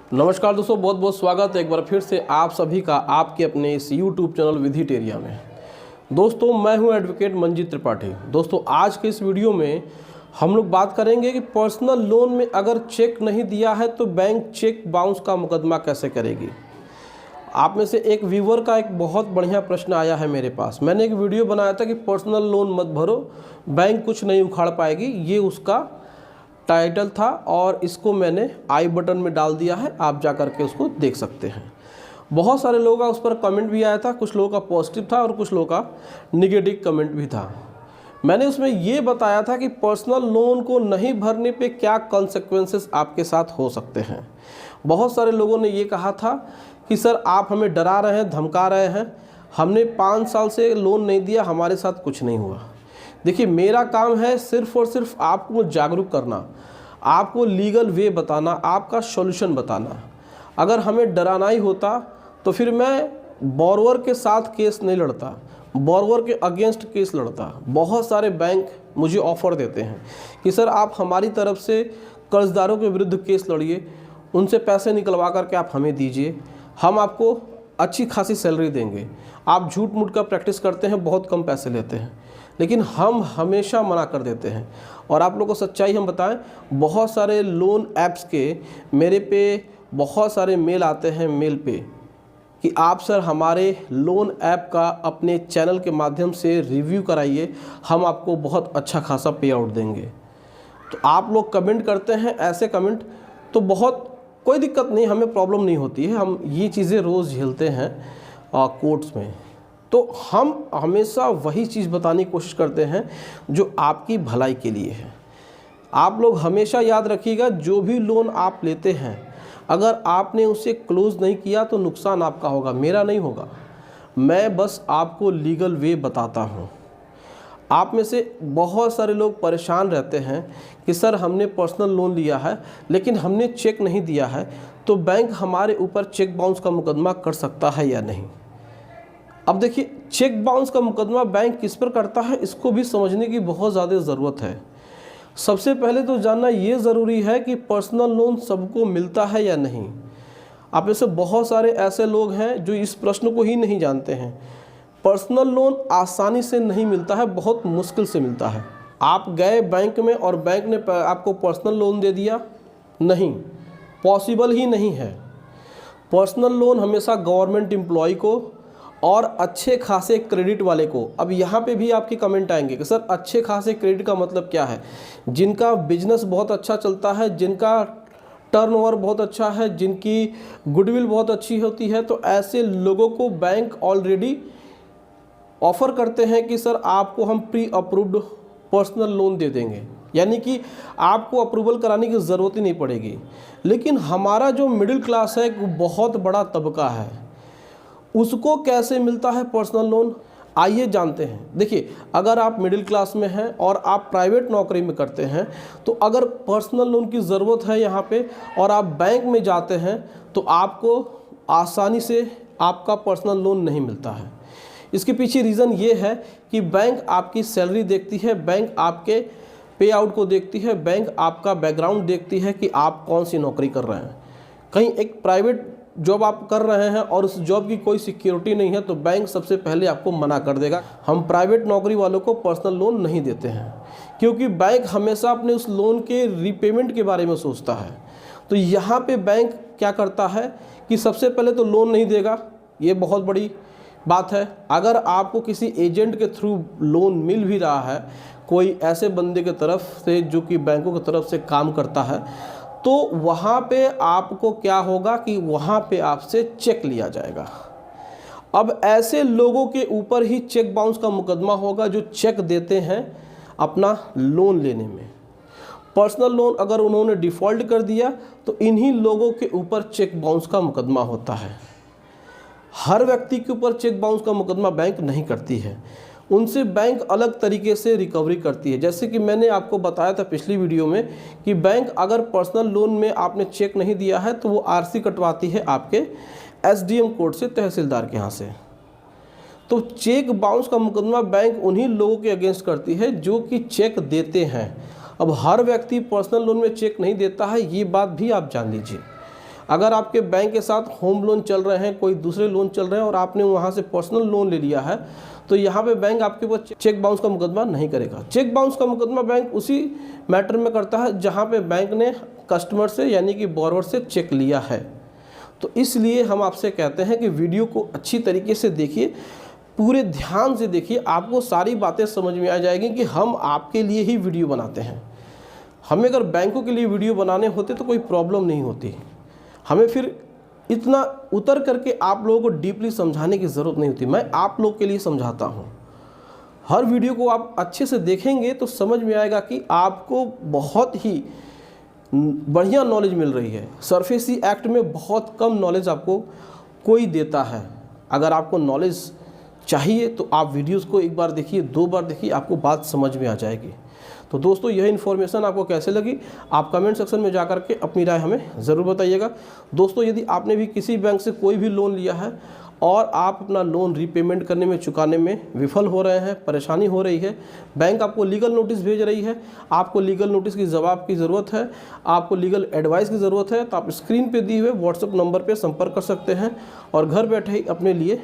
नमस्कार दोस्तों, बहुत बहुत स्वागत है एक बार फिर से आप सभी का आपके अपने इस YouTube चैनल विधिटेरिया में। दोस्तों, मैं हूं एडवोकेट मंजीत त्रिपाठी। दोस्तों, आज के इस वीडियो में हम लोग बात करेंगे कि पर्सनल लोन में अगर चेक नहीं दिया है तो बैंक चेक बाउंस का मुकदमा कैसे करेगी। आप में से एक व्यूअर का एक बहुत बढ़िया प्रश्न आया है मेरे पास। मैंने एक वीडियो बनाया था कि पर्सनल लोन मत भरो, बैंक कुछ नहीं उखाड़ पाएगी, ये उसका टाइटल था और इसको मैंने आई बटन में डाल दिया है, आप जा कर के उसको देख सकते हैं। बहुत सारे लोगों का उस पर कमेंट भी आया था, कुछ लोगों का पॉजिटिव था और कुछ लोगों का निगेटिव कमेंट भी था। मैंने उसमें ये बताया था कि पर्सनल लोन को नहीं भरने पे क्या कॉन्सिक्वेंसेस आपके साथ हो सकते हैं। बहुत सारे लोगों ने ये कहा था कि सर आप हमें डरा रहे हैं, धमका रहे हैं, हमने 5 साल से लोन नहीं दिया, हमारे साथ कुछ नहीं हुआ। देखिए, मेरा काम है सिर्फ और सिर्फ आपको जागरूक करना, आपको लीगल वे बताना, आपका सॉल्यूशन बताना। अगर हमें डराना ही होता तो फिर मैं बोरोवर के साथ केस नहीं लड़ता, बोरोवर के अगेंस्ट केस लड़ता। बहुत सारे बैंक मुझे ऑफ़र देते हैं कि सर आप हमारी तरफ से कर्जदारों के विरुद्ध केस लड़िए, उनसे पैसे निकलवा करके आप हमें दीजिए, हम आपको अच्छी खासी सैलरी देंगे। आप झूठ मूठ का प्रैक्टिस करते हैं, बहुत कम पैसे लेते हैं, लेकिन हम हमेशा मना कर देते हैं। और आप लोगों को सच्चाई हम बताएं, बहुत सारे लोन ऐप्स के मेरे पे बहुत सारे मेल आते हैं मेल पे कि आप सर हमारे लोन ऐप का अपने चैनल के माध्यम से रिव्यू कराइए, हम आपको बहुत अच्छा खासा पे आउट देंगे। तो आप लोग कमेंट करते हैं ऐसे कमेंट, तो बहुत कोई दिक्कत नहीं, हमें प्रॉब्लम नहीं होती है, हम ये चीज़ें रोज़ झेलते हैं कोर्ट्स में। तो हम हमेशा वही चीज़ बताने की कोशिश करते हैं जो आपकी भलाई के लिए है। आप लोग हमेशा याद रखिएगा, जो भी लोन आप लेते हैं अगर आपने उसे क्लोज़ नहीं किया तो नुकसान आपका होगा, मेरा नहीं होगा। मैं बस आपको लीगल वे बताता हूँ। आप में से बहुत सारे लोग परेशान रहते हैं कि सर हमने पर्सनल लोन लिया है लेकिन हमने चेक नहीं दिया है, तो बैंक हमारे ऊपर चेक बाउंस का मुकदमा कर सकता है या नहीं। अब देखिए, चेक बाउंस का मुकदमा बैंक किस पर करता है, इसको भी समझने की बहुत ज़्यादा ज़रूरत है। सबसे पहले तो जानना ये ज़रूरी है कि पर्सनल लोन सबको मिलता है या नहीं। आप में से बहुत सारे ऐसे लोग हैं जो इस प्रश्न को ही नहीं जानते हैं। पर्सनल लोन आसानी से नहीं मिलता है, बहुत मुश्किल से मिलता है। आप गए बैंक में और बैंक ने आपको पर्सनल लोन दे दिया, नहीं, पॉसिबल ही नहीं है। पर्सनल लोन हमेशा गवर्नमेंट एम्प्लॉय को और अच्छे खासे क्रेडिट वाले को। अब यहाँ पे भी आपके कमेंट आएंगे कि सर अच्छे खासे क्रेडिट का मतलब क्या है। जिनका बिजनेस बहुत अच्छा चलता है, जिनका टर्नओवर बहुत अच्छा है, जिनकी गुडविल बहुत अच्छी होती है, तो ऐसे लोगों को बैंक ऑलरेडी ऑफ़र करते हैं कि सर आपको हम प्री अप्रूव्ड पर्सनल लोन दे देंगे, यानी कि आपको अप्रूवल कराने की ज़रूरत ही नहीं पड़ेगी। लेकिन हमारा जो मिडिल क्लास है, वो बहुत बड़ा तबका है, उसको कैसे मिलता है पर्सनल लोन, आइए जानते हैं। देखिए, अगर आप मिडिल क्लास में हैं और आप प्राइवेट नौकरी में करते हैं, तो अगर पर्सनल लोन की ज़रूरत है यहाँ पे और आप बैंक में जाते हैं तो आपको आसानी से आपका पर्सनल लोन नहीं मिलता है। इसके पीछे रीज़न ये है कि बैंक आपकी सैलरी देखती है, बैंक आपके पे आउट को देखती है, बैंक आपका बैकग्राउंड देखती है कि आप कौन सी नौकरी कर रहे हैं। कहीं एक प्राइवेट जॉब आप कर रहे हैं और उस जॉब की कोई सिक्योरिटी नहीं है, तो बैंक सबसे पहले आपको मना कर देगा, हम प्राइवेट नौकरी वालों को पर्सनल लोन नहीं देते हैं, क्योंकि बैंक हमेशा अपने उस लोन के रीपेमेंट के बारे में सोचता है। तो यहाँ पे बैंक क्या करता है कि सबसे पहले तो लोन नहीं देगा, ये बहुत बड़ी बात है। अगर आपको किसी एजेंट के थ्रू लोन मिल भी रहा है, कोई ऐसे बंदे के तरफ से जो कि बैंकों की तरफ से काम करता है, तो वहाँ पे आपको क्या होगा कि वहाँ पे आपसे चेक लिया जाएगा। अब ऐसे लोगों के ऊपर ही चेक बाउंस का मुकदमा होगा जो चेक देते हैं अपना लोन लेने में। पर्सनल लोन अगर उन्होंने डिफ़ॉल्ट कर दिया तो इन्हीं लोगों के ऊपर चेक बाउंस का मुकदमा होता है। हर व्यक्ति के ऊपर चेक बाउंस का मुकदमा बैंक नहीं करती है, उनसे बैंक अलग तरीके से रिकवरी करती है। जैसे कि मैंने आपको बताया था पिछली वीडियो में कि बैंक अगर पर्सनल लोन में आपने चेक नहीं दिया है तो वो आरसी कटवाती है आपके एसडीएम कोर्ट से, तहसीलदार के यहाँ से। तो चेक बाउंस का मुकदमा बैंक उन्हीं लोगों के अगेंस्ट करती है जो कि चेक देते हैं। अब हर व्यक्ति पर्सनल लोन में चेक नहीं देता है, ये बात भी आप जान लीजिए। अगर आपके बैंक के साथ होम लोन चल रहे हैं, कोई दूसरे लोन चल रहे हैं और आपने वहाँ से पर्सनल लोन ले लिया है, तो यहाँ पे बैंक आपके ऊपर चेक बाउंस का मुकदमा नहीं करेगा। चेक बाउंस का मुकदमा बैंक उसी मैटर में करता है जहाँ पे बैंक ने कस्टमर से यानी कि बोरोवर से चेक लिया है। तो इसलिए हम आपसे कहते हैं कि वीडियो को अच्छी तरीके से देखिए, पूरे ध्यान से देखिए, आपको सारी बातें समझ में आ जाएगी कि हम आपके लिए ही वीडियो बनाते हैं। हमें अगर बैंकों के लिए वीडियो बनाने होते तो कोई प्रॉब्लम नहीं होती, हमें फिर इतना उतर करके आप लोगों को डीपली समझाने की ज़रूरत नहीं होती। मैं आप लोग के लिए समझाता हूँ। हर वीडियो को आप अच्छे से देखेंगे तो समझ में आएगा कि आपको बहुत ही बढ़िया नॉलेज मिल रही है। सरफेसी एक्ट में बहुत कम नॉलेज आपको कोई देता है। अगर आपको नॉलेज चाहिए तो आप वीडियोस को एक बार देखिए, 2 बार देखिए, आपको बात समझ में आ जाएगी। तो दोस्तों, यह इन्फॉर्मेशन आपको कैसे लगी आप कमेंट सेक्शन में जाकर के अपनी राय हमें ज़रूर बताइएगा। दोस्तों, यदि आपने भी किसी बैंक से कोई भी लोन लिया है और आप अपना लोन रीपेमेंट करने में, चुकाने में विफल हो रहे हैं, परेशानी हो रही है, बैंक आपको लीगल नोटिस भेज रही है, आपको लीगल नोटिस की जवाब की ज़रूरत है, आपको लीगल एडवाइस की ज़रूरत है, तो आप स्क्रीन पे दिए हुए व्हाट्सएप नंबर पे संपर्क कर सकते हैं और घर बैठे ही अपने लिए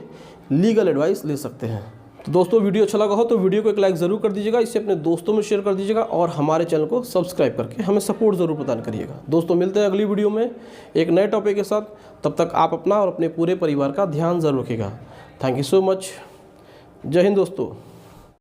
लीगल एडवाइस ले सकते हैं। तो दोस्तों, वीडियो अच्छा लगा हो तो वीडियो को एक लाइक ज़रूर कर दीजिएगा, इससे अपने दोस्तों में शेयर कर दीजिएगा और हमारे चैनल को सब्सक्राइब करके हमें सपोर्ट ज़रूर प्रदान करिएगा। दोस्तों, मिलते हैं अगली वीडियो में एक नए टॉपिक के साथ। तब तक आप अपना और अपने पूरे परिवार का ध्यान ज़रूर रखिएगा। Thank you so much. जय हिंद दोस्तों।